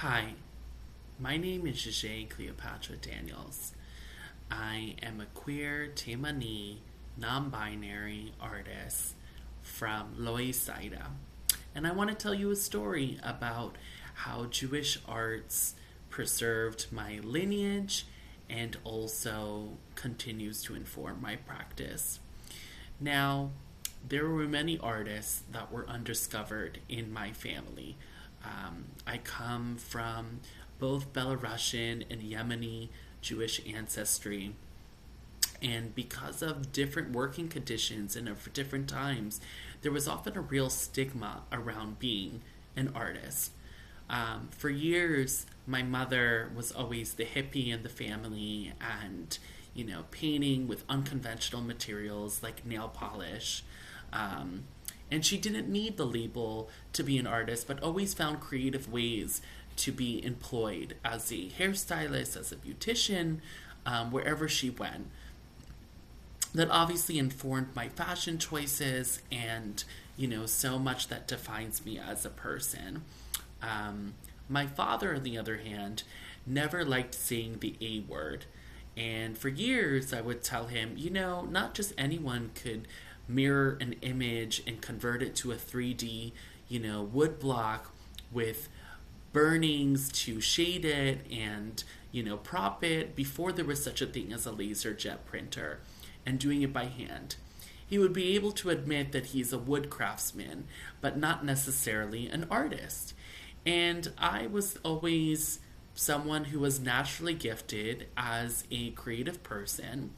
Hi, my name is Jay Cleopatra Daniels. I am a queer Taimani non-binary artist from Loisaida. And I want to tell you a story about how Jewish arts preserved my lineage and also continues to inform my practice. Now, there were many artists that were undiscovered in my family. I come from both Belarusian and Yemeni Jewish ancestry, and because of different working conditions and of different times, there was often a real stigma around being an artist. For years, my mother was always the hippie in the family and, painting with unconventional materials like nail polish. And she didn't need the label to be an artist, but always found creative ways to be employed as a hairstylist, as a beautician, wherever she went. That obviously informed my fashion choices and, so much that defines me as a person. My father, on the other hand, never liked saying the A word. And for years, I would tell him, not just anyone could mirror an image and convert it to a 3D, wood block with burnings to shade it and, prop it before there was such a thing as a laser jet printer and doing it by hand. He would be able to admit that he's a wood craftsman, but not necessarily an artist. And I was always someone who was naturally gifted as a creative person,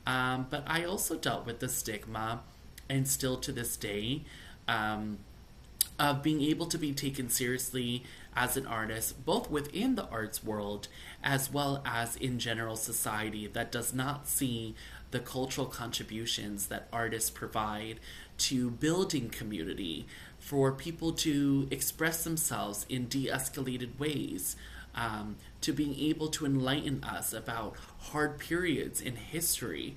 but I also dealt with the stigma, and still to this day, of being able to be taken seriously as an artist, both within the arts world as well as in general society that does not see the cultural contributions that artists provide to building community, for people to express themselves in de-escalated ways, to being able to enlighten us about hard periods in history.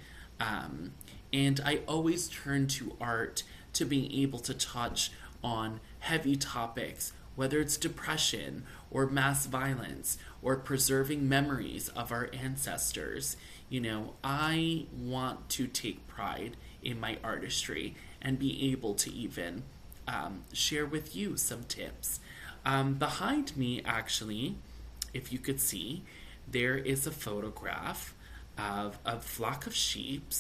And I always turn to art to being able to touch on heavy topics, whether it's depression or mass violence or preserving memories of our ancestors. I want to take pride in my artistry and be able to even share with you some tips. Behind me, actually, if you could see, there is a photograph of a flock of sheep,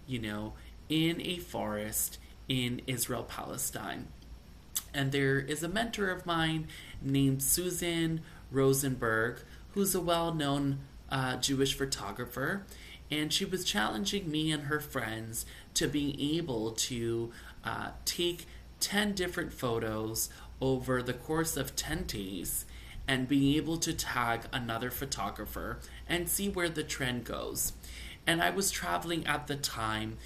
in a forest in Israel, Palestine. And there is a mentor of mine named Susan Rosenberg, who's a well-known Jewish photographer. And she was challenging me and her friends to be able to take 10 different photos over the course of 10 days and being able to tag another photographer and see where the trend goes. And I was traveling at the time,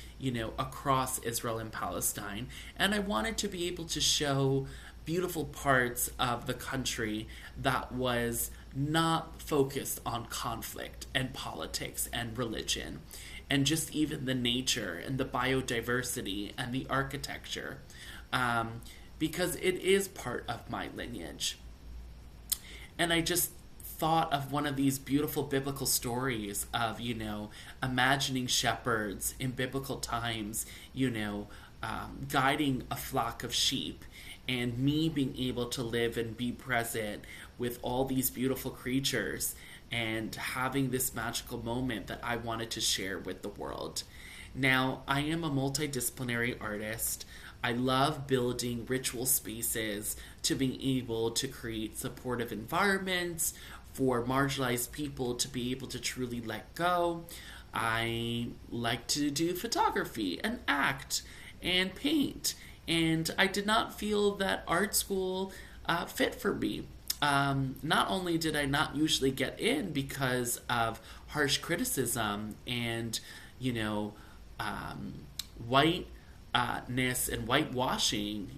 across Israel and Palestine, and I wanted to be able to show beautiful parts of the country that was not focused on conflict and politics and religion, and just even the nature and the biodiversity and the architecture, because it is part of my lineage. And I just thought of one of these beautiful biblical stories of, imagining shepherds in biblical times, guiding a flock of sheep, and me being able to live and be present with all these beautiful creatures and having this magical moment that I wanted to share with the world. Now, I am a multidisciplinary artist. I love building ritual spaces to being able to create supportive environments for marginalized people to be able to truly let go. I like to do photography and act and paint. And I did not feel that art school fit for me. Not only did I not usually get in because of harsh criticism and, whiteness and whitewashing,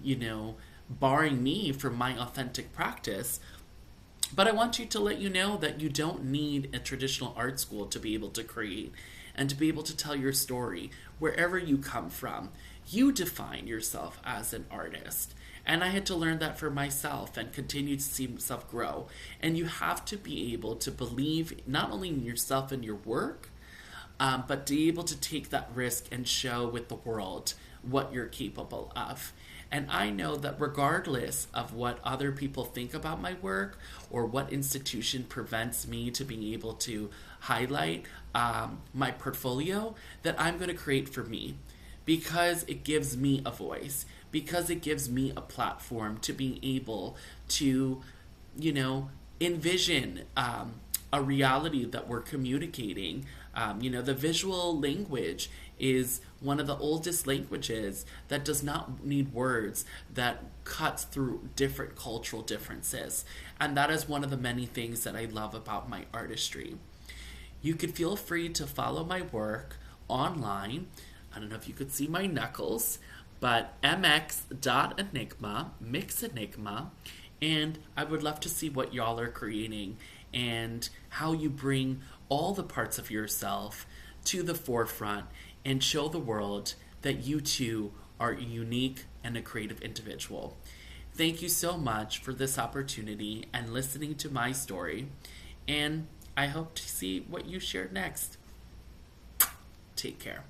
barring me from my authentic practice, but I want to let you know that you don't need a traditional art school to be able to create and to be able to tell your story wherever you come from. You define yourself as an artist. And I had to learn that for myself and continue to see myself grow. And you have to be able to believe not only in yourself and your work, but to be able to take that risk and show with the world what you're capable of. And I know that regardless of what other people think about my work or what institution prevents me to being able to highlight my portfolio, that I'm going to create for me because it gives me a voice, because it gives me a platform to be able to, envision a reality that we're communicating. The visual language is one of the oldest languages that does not need words, that cuts through different cultural differences. And that is one of the many things that I love about my artistry. You could feel free to follow my work online. I don't know if you could see my knuckles, but mx.enigma, mix enigma, and I would love to see what y'all are creating and how you bring all the parts of yourself to the forefront and show the world that you too are a unique and a creative individual. Thank you so much for this opportunity and listening to my story, and I hope to see what you share next. Take care.